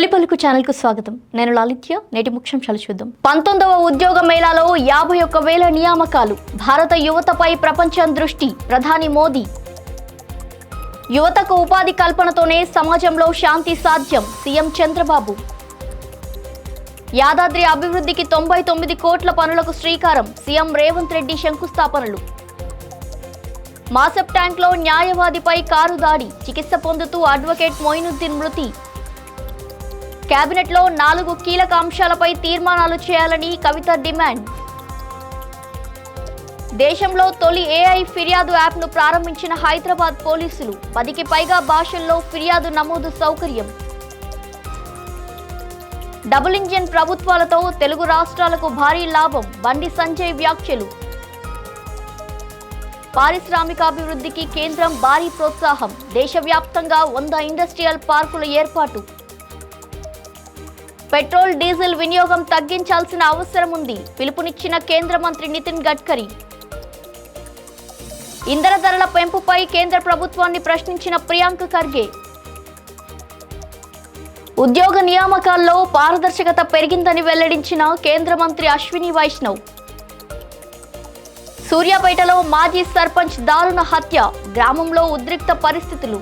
తొలి పలుకు ఛానల్ కు స్వాగతం. నేను లాలిత్య. నేటి ముఖ్యాంశాలు చూద్దాం. 19వ ఉద్యోగ మేళాలో 51,000 నియామకాలు. భారత యువతపై ప్రపంచం దృష్టి. ప్రధాని మోదీ. యువతకు ఉపాధి కల్పనతోనే సమాజంలో శాంతి సాధ్యం. సీఎం చంద్రబాబు. యాదాద్రి అభివృద్ధికి 99 కోట్ల పనులకు శ్రీకారం. సీఎం రేవంత్ రెడ్డి శంకుస్థాపనలు. మాసప్ ట్యాంక్లో న్యాయవాదిపై కారు దాడి. చికిత్స పొందుతూ అడ్వకేట్ మొయినుద్దీన్ మృతి. కేబినెట్లో 4 కీలక అంశాలపై తీర్మానాలు చేయాలని కవిత డిమాండ్. దేశంలో తొలి ఏఐ ఫిర్యాదు యాప్ను ప్రారంభించిన హైదరాబాద్ పోలీసులు. 10కి పైగా భాషల్లో ఫిర్యాదు నమోదు సౌకర్యం. డబుల్ ఇంజిన్ ప్రభుత్వాలతో తెలుగు రాష్ట్రాలకు భారీ లాభం. బండి సంజయ్ వ్యాఖ్యలు. పారిశ్రామికాభివృద్ధికి కేంద్రం భారీ ప్రోత్సాహం. దేశవ్యాప్తంగా 100 ఇండస్ట్రియల్ పార్కుల ఏర్పాటు. పెట్రోల్ డీజిల్ వినియోగం తగ్గించాల్సిన అవసరం ఉంది. పిలుపునిచ్చిన కేంద్ర మంత్రి నితిన్ గడ్కరీ. ఇంధన ధరల పెంపుపై కేంద్ర ప్రభుత్వాన్ని ప్రశ్నించిన ప్రియాంక ఖర్గే. ఉద్యోగ నియామకాల్లో పారదర్శకత పెరిగిందని వెల్లడించిన కేంద్ర మంత్రి అశ్విని వైష్ణవ్. సూర్యాపేటలో మాజీ సర్పంచ్ దారుణ హత్య. గ్రామంలో ఉద్రిక్త పరిస్థితులు.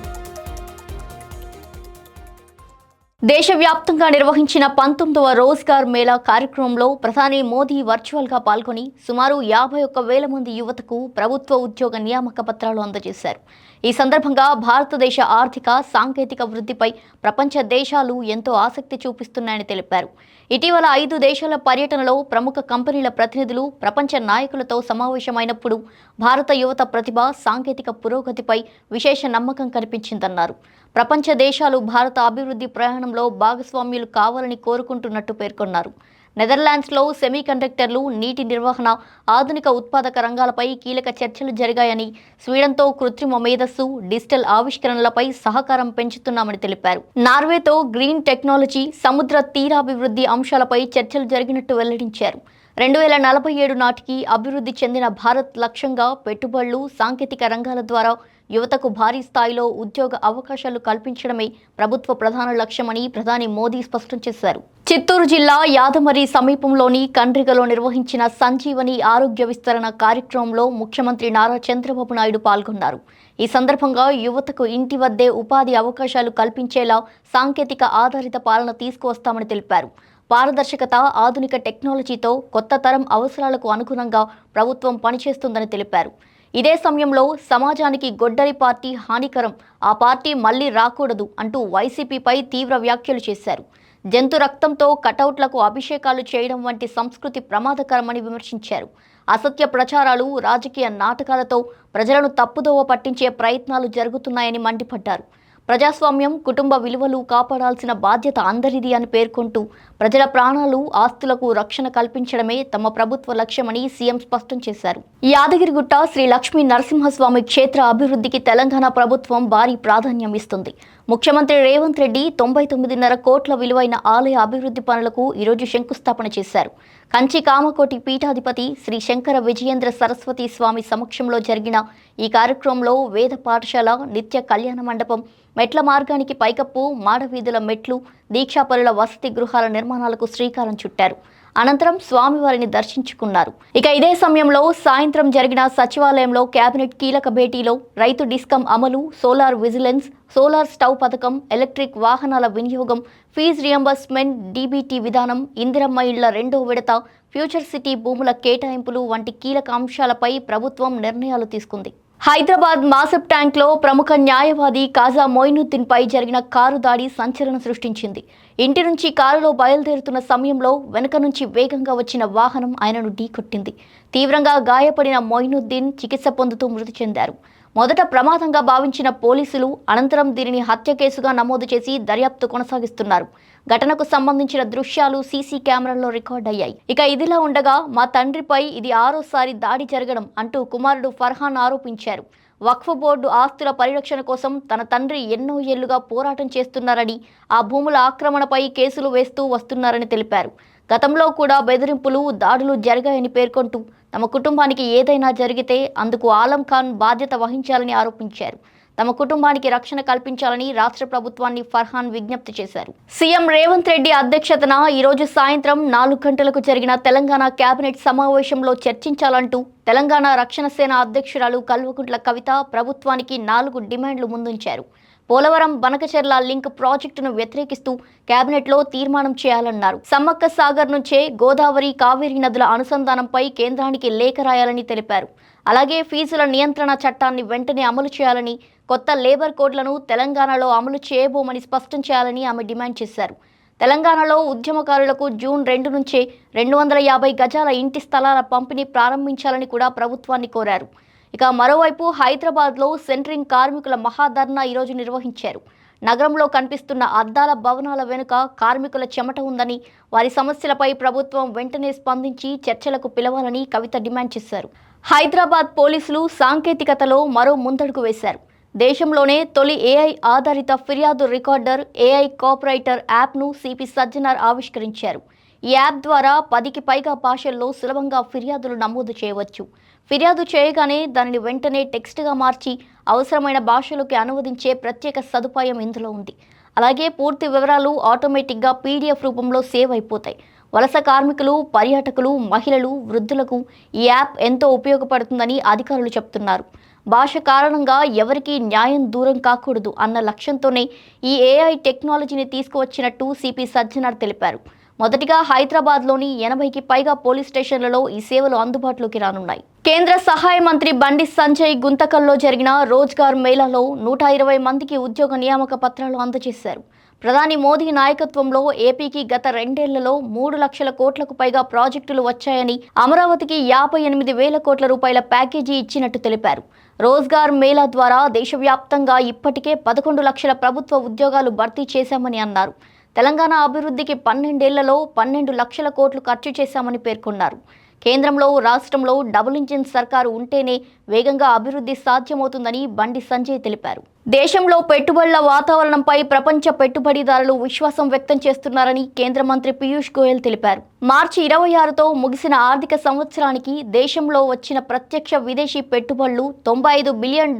దేశవ్యాప్తంగా నిర్వహించిన 19వ రోజ్గార్ మేళా కార్యక్రమంలో ప్రధాని మోదీ వర్చువల్గా పాల్గొని సుమారు 51,000 మంది యువతకు ప్రభుత్వ ఉద్యోగ నియామక పత్రాలు అందజేశారు. ఈ సందర్భంగా భారతదేశ ఆర్థిక సాంకేతిక వృద్ధిపై ప్రపంచ దేశాలు ఎంతో ఆసక్తి చూపిస్తున్నాయని తెలిపారు. ఇటీవల 5 దేశాల పర్యటనలో ప్రముఖ కంపెనీల ప్రతినిధులు ప్రపంచ నాయకులతో సమావేశమైనప్పుడు భారత యువత ప్రతిభ, సాంకేతిక పురోగతిపై విశేష నమ్మకం కనిపించిందన్నారు. ప్రపంచ దేశాలు భారత అభివృద్ధి ప్రయాణంలో భాగస్వామ్యులు కావాలని కోరుకుంటున్నట్టు పేర్కొన్నారు. నెదర్లాండ్స్లో సెమీకండక్టర్లు, నీటి నిర్వహణ, ఆధునిక ఉత్పాదక రంగాలపై కీలక చర్చలు జరిగాయని, స్వీడన్తో కృత్రిమ మేధస్సు, డిజిటల్ ఆవిష్కరణలపై సహకారం పెంచుతున్నామని తెలిపారు. నార్వేతో గ్రీన్ టెక్నాలజీ, సముద్ర తీరాభివృద్ధి అంశాలపై చర్చలు జరిగినట్టు వెల్లడించారు. 2047 నాటికి అభివృద్ధి చెందిన భారత్ లక్ష్యంగా పెట్టుబడులు, సాంకేతిక రంగాల ద్వారా యువతకు భారీ స్థాయిలో ఉద్యోగ అవకాశాలు కల్పించడమే ప్రభుత్వ ప్రధాన లక్ష్యమని ప్రధాని మోదీ స్పష్టం చేశారు. చిత్తూరు జిల్లా యాదమరి సమీపంలోని కండ్రిగలో నిర్వహించిన సంజీవని ఆరోగ్య విస్తరణ కార్యక్రమంలో ముఖ్యమంత్రి నారా చంద్రబాబు నాయుడు పాల్గొన్నారు. ఈ సందర్భంగా యువతకు ఇంటి వద్దే ఉపాధి అవకాశాలు కల్పించేలా సాంకేతిక ఆధారిత పాలన తీసుకువస్తామని తెలిపారు. పారదర్శకత, ఆధునిక టెక్నాలజీతో కొత్త తరం అవసరాలకు అనుగుణంగా ప్రభుత్వం పనిచేస్తుందని తెలిపారు. ఇదే సమయంలో సమాజానికి గొడ్డలి పార్టీ హానికరం, ఆ పార్టీ మళ్లీ రాకూడదు అంటూ వైసీపీపై తీవ్ర వ్యాఖ్యలు చేశారు. జంతు రక్తంతో కటౌట్లకు అభిషేకాలు చేయడం వంటి సంస్కృతి ప్రమాదకరమని విమర్శించారు. అసత్య ప్రచారాలు, రాజకీయ నాటకాలతో ప్రజలను తప్పుదోవ పట్టించే ప్రయత్నాలు జరుగుతున్నాయని మండిపడ్డారు. ప్రజాస్వామ్యం, కుటుంబ విలువలు కాపాడాల్సిన బాధ్యత అందరిది అని పేర్కొంటూ ప్రజల ప్రాణాలు, ఆస్తులకు రక్షణ కల్పించడమే తమ ప్రభుత్వ లక్ష్యమని సీఎం స్పష్టం చేశారు. యాదగిరిగుట్ట శ్రీ లక్ష్మీ నరసింహస్వామి క్షేత్ర అభివృద్ధికి తెలంగాణ ప్రభుత్వం భారీ ప్రాధాన్యం ఇస్తుంది. ముఖ్యమంత్రి రేవంత్ రెడ్డి 99.5 కోట్ల విలువైన ఆలయ అభివృద్ధి పనులకు ఈరోజు శంకుస్థాపన చేశారు. కంచి కామకోటి పీఠాధిపతి శ్రీ శంకర విజయేంద్ర సరస్వతి స్వామి సమక్షంలో జరిగిన ఈ కార్యక్రమంలో వేద పాఠశాల, నిత్య కళ్యాణ మండపం, మెట్ల మార్గానికి పైకప్పు, మాడవీధుల మెట్లు, దీక్షాపరుల వసతి గృహాల నిర్మాణాలకు శ్రీకారం చుట్టారు. అనంతరం స్వామివారిని దర్శించుకున్నారు. ఇక ఇదే సమయంలో సాయంత్రం జరిగిన సచివాలయంలో కేబినెట్ కీలక భేటీలో రైతు డిస్కమ్ అమలు, సోలార్ విజిలెన్స్, సోలార్ స్టవ్ పథకం, ఎలక్ట్రిక్ వాహనాల వినియోగం, ఫీజు రియంబర్స్మెంట్, డీబీటీ విధానం, ఇందిరమ్మ ఇళ్ల 2వ విడత, ఫ్యూచర్ సిటీ భూముల కేటాయింపులు వంటి కీలక అంశాలపై ప్రభుత్వం నిర్ణయాలు తీసుకుంది. హైదరాబాద్ మాసప్ ట్యాంక్లో ప్రముఖ న్యాయవాది కాజా మొయినుద్దీన్ పై జరిగిన కారు దాడి సంచలనం సృష్టించింది. ఇంటి నుంచి కారులో బయలుదేరుతున్న సమయంలో వెనుక నుంచి వేగంగా వచ్చిన వాహనం ఆయనను ఢీకొట్టింది. తీవ్రంగా గాయపడిన మొయినుద్దీన్ చికిత్స పొందుతూ మృతి చెందారు. మొదట ప్రమాదంగా భావించిన పోలీసులు అనంతరం దీనిని హత్య కేసుగా నమోదు చేసి దర్యాప్తు కొనసాగిస్తున్నారు. ఘటనకు సంబంధించిన దృశ్యాలు సీసీ కెమెరాల్లో రికార్డయ్యాయి. ఇక ఇదిలా ఉండగా మా తండ్రిపై ఇది 6వసారి దాడి జరగడం అంటూ కుమారుడు ఫర్హాన్ ఆరోపించారు. వక్ఫ్ బోర్డు ఆస్తుల పరిరక్షణ కోసం తన తండ్రి ఎన్నో ఏళ్లుగా పోరాటం చేస్తున్నారని, ఆ భూముల ఆక్రమణపై కేసులు వేస్తూ వస్తున్నారని తెలిపారు. గతంలో కూడా బెదిరింపులు, దాడులు జరిగాయని పేర్కొంటూ తమ కుటుంబానికి ఏదైనా జరిగితే అందుకు ఆలం ఖాన్ బాధ్యత వహించాలని ఆరోపించారు. తమ కుటుంబానికి రక్షణ కల్పించాలని రాష్ట్ర ప్రభుత్వాన్ని ఫర్హాన్ విజ్ఞప్తి చేశారు. సీఎం రేవంత్ రెడ్డి అధ్యక్షతన ఈరోజు సాయంత్రం 4 గంటలకు జరిగిన తెలంగాణ కేబినెట్ సమావేశంలో చర్చించాలంటూ తెలంగాణ రక్షణ సేన అధ్యక్షురాలు కల్వకుంట్ల కవిత ప్రభుత్వానికి 4 డిమాండ్లు ముందుంచారు. పోలవరం బనకచెర్ల లింక్ ప్రాజెక్టును వ్యతిరేకిస్తూ కేబినెట్లో తీర్మానం చేయాలన్నారు. సమ్మక్క సాగర్ నుంచే గోదావరి, కావేరీ నదుల అనుసంధానంపై కేంద్రానికి లేఖ రాయాలని తెలిపారు. అలాగే ఫీజుల నియంత్రణ చట్టాన్ని వెంటనే అమలు చేయాలని, కొత్త లేబర్ కోడ్లను తెలంగాణలో అమలు చేయబోమని స్పష్టం చేయాలని ఆమె డిమాండ్ చేశారు. తెలంగాణలో ఉద్యమకారులకు జూన్ 2 నుంచే 250 గజాల ఇంటి స్థలాల పంపిణీ ప్రారంభించాలని కూడా ప్రభుత్వాన్ని కోరారు. ఇక మరోవైపు హైదరాబాద్లో సెంట్రింగ్ కార్మికుల మహాధర్నా ఈరోజు నిర్వహించారు. నగరంలో కనిపిస్తున్న అద్దాల భవనాల వెనుక కార్మికుల చెమట ఉందని, వారి సమస్యలపై ప్రభుత్వం వెంటనే స్పందించి చర్చలకు పిలవాలని కవిత డిమాండ్ చేశారు. హైదరాబాద్ పోలీసులు సాంకేతికతలో మరో ముందడుగు వేశారు. దేశంలోనే తొలి ఏఐ ఆధారిత ఫిర్యాదు రికార్డర్ ఏఐ కాపీరైటర్ యాప్ను సిపి సజ్జనార్ ఆవిష్కరించారు. ఈ యాప్ ద్వారా 10కి పైగా భాషల్లో సులభంగా ఫిర్యాదులు నమోదు చేయవచ్చు. ఫిర్యాదు చేయగానే దానిని వెంటనే టెక్స్ట్గా మార్చి అవసరమైన భాషలోకి అనువదించే ప్రత్యేక సదుపాయం ఇందులో ఉంది. అలాగే పూర్తి వివరాలు ఆటోమేటిక్గా పీడిఎఫ్ రూపంలో సేవ్ అయిపోతాయి. వలస కార్మికులు, పర్యాటకులు, మహిళలు, వృద్ధులకు ఈ యాప్ ఎంతో ఉపయోగపడుతుందని అధికారులు చెబుతున్నారు. భాష కారణంగా ఎవరికీ న్యాయం దూరం కాకూడదు అన్న లక్ష్యంతోనే ఈ ఏఐ టెక్నాలజీని తీసుకువచ్చినట్టు సిపి సజ్జనార్ తెలిపారు. మొదటిగా హైదరాబాద్లోని 80కి పైగా పోలీస్ స్టేషన్లలో ఈ సేవలు అందుబాటులోకి రానున్నాయి. కేంద్ర సహాయ మంత్రి బండి సంజయ్ గుంతకల్లో జరిగిన రోజ్గార్ మేళాలో 120 మందికి ఉద్యోగ నియామక పత్రాలు అందజేశారు. ప్రధాని మోదీ నాయకత్వంలో ఏపీకి గత 2 ఏళ్లలో 3 లక్షల కోట్లకు పైగా ప్రాజెక్టులు వచ్చాయని, అమరావతికి 58,000 కోట్ల రూపాయల ప్యాకేజీ ఇచ్చినట్టు తెలిపారు. రోజ్గార్ మేళా ద్వారా దేశవ్యాప్తంగా ఇప్పటికే 11 లక్షల ప్రభుత్వ ఉద్యోగాలు భర్తీ చేశామని అన్నారు. తెలంగాణ అభివృద్ధికి 12 ఏళ్లలో 12 లక్షల కోట్లు ఖర్చు చేశామని పేర్కొన్నారు. కేంద్రంలో, రాష్ట్రంలో డబుల్ ఇంజిన్ సర్కారు ఉంటేనే వేగంగా అభివృద్ధి సాధ్యమవుతుందని బండి సంజయ్ తెలిపారు. దేశంలో పెట్టుబడుల వాతావరణంపై ప్రపంచ పెట్టుబడిదారులు విశ్వాసం వ్యక్తం చేస్తున్నారని కేంద్ర మంత్రి పీయూష్ గోయల్ తెలిపారు. మార్చి 26తో ముగిసిన ఆర్థిక సంవత్సరానికి దేశంలో వచ్చిన ప్రత్యక్ష విదేశీ పెట్టుబడులు $95 బిలియన్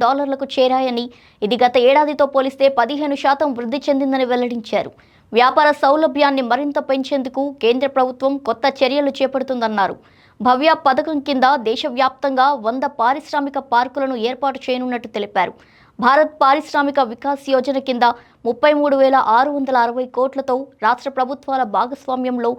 చేరాయని, ఇది గత ఏడాదితో పోలిస్తే 15% వృద్ధి చెందిందని వెల్లడించారు. వ్యాపార సౌలభ్యాన్ని మరింత పెంచేందుకు కేంద్ర ప్రభుత్వం కొత్త చర్యలు చేపడుతుందన్నారు. భవ్య పథకం కింద దేశవ్యాప్తంగా 100 పారిశ్రామిక పార్కులను ఏర్పాటు చేయనున్నట్టు తెలిపారు. భారత్ పారిశ్రామిక వికాస్ యోజన కింద 33,660 కోట్లతో రాష్ట్ర ప్రభుత్వాల భాగస్వామ్యంలో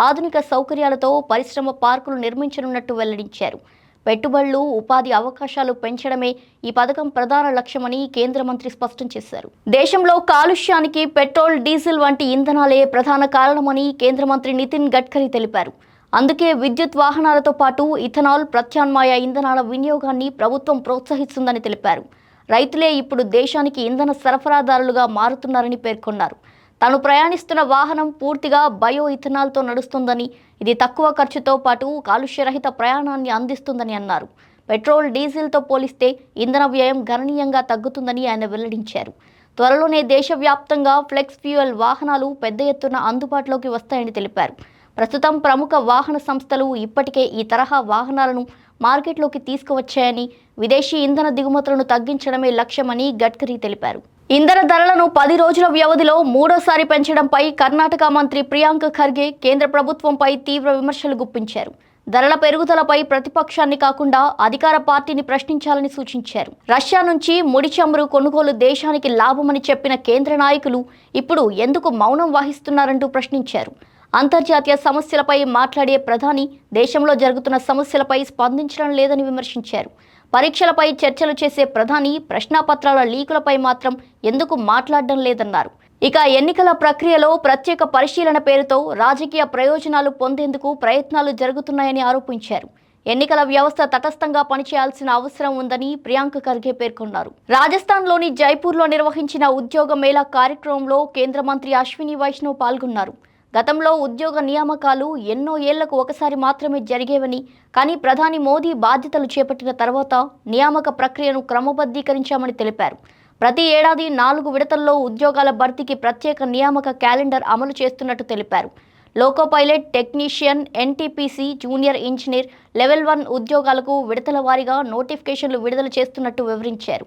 ఆధునిక సౌకర్యాలతో పరిశ్రమ పార్కులు నిర్మించనున్నట్టు వెల్లడించారు. పెట్టుబడులు, ఉపాధి అవకాశాలు పెంచడమే ఈ పథకం ప్రధాన లక్ష్యమని కేంద్ర మంత్రి స్పష్టం చేశారు. దేశంలో కాలుష్యానికి పెట్రోల్, డీజిల్ వంటి ఇంధనాలే ప్రధాన కారణమని కేంద్ర మంత్రి నితిన్ గడ్కరీ తెలిపారు. అందుకే విద్యుత్ వాహనాలతో పాటు ఇథనాల్, ప్రత్యామ్నాయ ఇంధనాల వినియోగాన్ని ప్రభుత్వం ప్రోత్సహిస్తుందని తెలిపారు. రైతులే ఇప్పుడు దేశానికి ఇంధన సరఫరాదారులుగా మారుతున్నారని పేర్కొన్నారు. తాను ప్రయాణిస్తున్న వాహనం పూర్తిగా బయో ఇథనాల్తో నడుస్తుందని, ఇది తక్కువ ఖర్చుతో పాటు కాలుష్యరహిత ప్రయాణాన్ని అందిస్తుందని అన్నారు. పెట్రోల్, డీజిల్తో పోలిస్తే ఇంధన వ్యయం గణనీయంగా తగ్గుతుందని ఆయన వెల్లడించారు. త్వరలోనే దేశవ్యాప్తంగా ఫ్లెక్స్ ఫ్యూయల్ వాహనాలు పెద్ద ఎత్తున అందుబాటులోకి వస్తాయని తెలిపారు. ప్రస్తుతం ప్రముఖ వాహన సంస్థలు ఇప్పటికే ఈ తరహా వాహనాలను మార్కెట్లోకి తీసుకువచ్చాయని, విదేశీ ఇంధన దిగుమతులను తగ్గించడమే లక్ష్యమని గడ్కరీ తెలిపారు. ఇంధన ధరలను 10 రోజుల వ్యవధిలో 3వ పెంచడంపై కర్ణాటక మంత్రి ప్రియాంక్ ఖర్గే కేంద్ర ప్రభుత్వంపై తీవ్ర విమర్శలు గుప్పించారు. ధరల పెరుగుదలపై ప్రతిపక్షాన్ని కాకుండా అధికార పార్టీని ప్రశ్నించాలని సూచించారు. రష్యా నుంచి ముడి చమురు కొనుగోలు దేశానికి లాభమని చెప్పిన కేంద్ర నాయకులు ఇప్పుడు ఎందుకు మౌనం వహిస్తున్నారంటూ ప్రశ్నించారు. అంతర్జాతీయ సమస్యలపై మాట్లాడే ప్రధాని దేశంలో జరుగుతున్న సమస్యలపై స్పందించడం లేదని విమర్శించారు. పరీక్షలపై చర్చలు చేసే ప్రధాని ప్రశ్నాపత్రాల లీకులపై మాత్రం ఎందుకు మాట్లాడడం లేదన్నారు. ఇక ఎన్నికల ప్రక్రియలో ప్రత్యేక పరిశీలన పేరుతో రాజకీయ ప్రయోజనాలు పొందేందుకు ప్రయత్నాలు జరుగుతున్నాయని ఆరోపించారు. ఎన్నికల వ్యవస్థ తటస్థంగా పనిచేయాల్సిన అవసరం ఉందని ప్రియాంక్ ఖర్గే పేర్కొన్నారు. రాజస్థాన్లోని జైపూర్లో నిర్వహించిన ఉద్యోగ మేళా కార్యక్రమంలో కేంద్ర మంత్రి అశ్విని వైష్ణవ్ పాల్గొన్నారు. గతంలో ఉద్యోగ నియామకాలు ఎన్నో ఏళ్లకు ఒకసారి మాత్రమే జరిగేవని, కానీ ప్రధాని మోదీ బాధ్యతలు చేపట్టిన తర్వాత నియామక ప్రక్రియను క్రమబద్ధీకరించామని తెలిపారు. ప్రతి ఏడాది 4 విడతల్లో ఉద్యోగాల భర్తీకి ప్రత్యేక నియామక క్యాలెండర్ అమలు చేస్తున్నట్టు తెలిపారు. Loco pilot, technician, NTPC, junior engineer, level 1 ఉద్యోగాలకు విడతల వారీగా నోటిఫికేషన్లు విడుదల చేస్తున్నట్టు వివరించారు.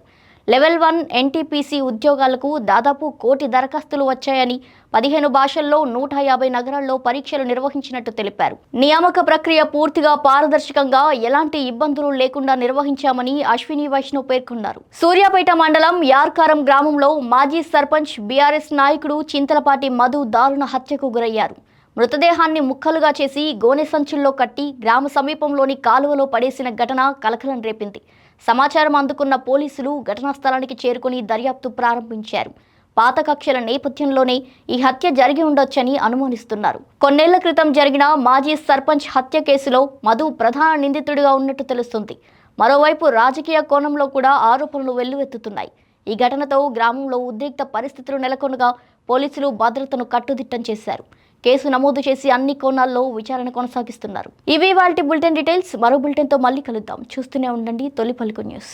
లెవెల్ 1 ఎన్టీపీసీ ఉద్యోగాలకు దాదాపు 1 కోటి దరఖాస్తులు వచ్చాయని 15 భాషల్లో 150 నగరాల్లో పరీక్షలు నిర్వహించినట్టు తెలిపారు. నియామక ప్రక్రియ పూర్తిగా పారదర్శకంగా ఎలాంటి ఇబ్బందులు లేకుండా నిర్వహించామని అశ్విని వైష్ణవ్ పేర్కొన్నారు. సూర్యాపేట మండలం యార్కారం గ్రామంలో మాజీ సర్పంచ్ బీఆర్ఎస్ నాయకుడు చింతలపాటి మధు దారుణ హత్యకు గురయ్యారు. మృతదేహాన్ని ముక్కలుగా చేసి గోనె సంచుల్లో కట్టి గ్రామ సమీపంలోని కాలువలో పడేసిన ఘటన కలకలం రేపింది. సమాచారం అందుకున్న పోలీసులు ఘటనా స్థలానికి చేరుకుని దర్యాప్తు ప్రారంభించారు. పాత కక్షల నేపథ్యంలోనే ఈ హత్య జరిగి ఉండొచ్చని అనుమానిస్తున్నారు. కొన్నేళ్ల క్రితం జరిగిన మాజీ సర్పంచ్ హత్య కేసులో మధు ప్రధాన నిందితుడిగా ఉన్నట్టు తెలుస్తుంది. మరోవైపు రాజకీయ కోణంలో కూడా ఆరోపణలు వెల్లువెత్తుతున్నాయి. ఈ ఘటనతో గ్రామంలో ఉద్రిక్త పరిస్థితులు నెలకొనగా పోలీసులు భద్రతను కట్టుదిట్టం చేశారు. కేసు నమోదు చేసి అన్ని కోణాల్లో విచారణ కొనసాగిస్తున్నారు. ఇవి వాల్టి బులెటిన్ డీటెయిల్స్. మరో బులెటిన్తో మళ్ళీ కలుద్దాం. చూస్తూనే ఉండండి తొలి పలుకు న్యూస్.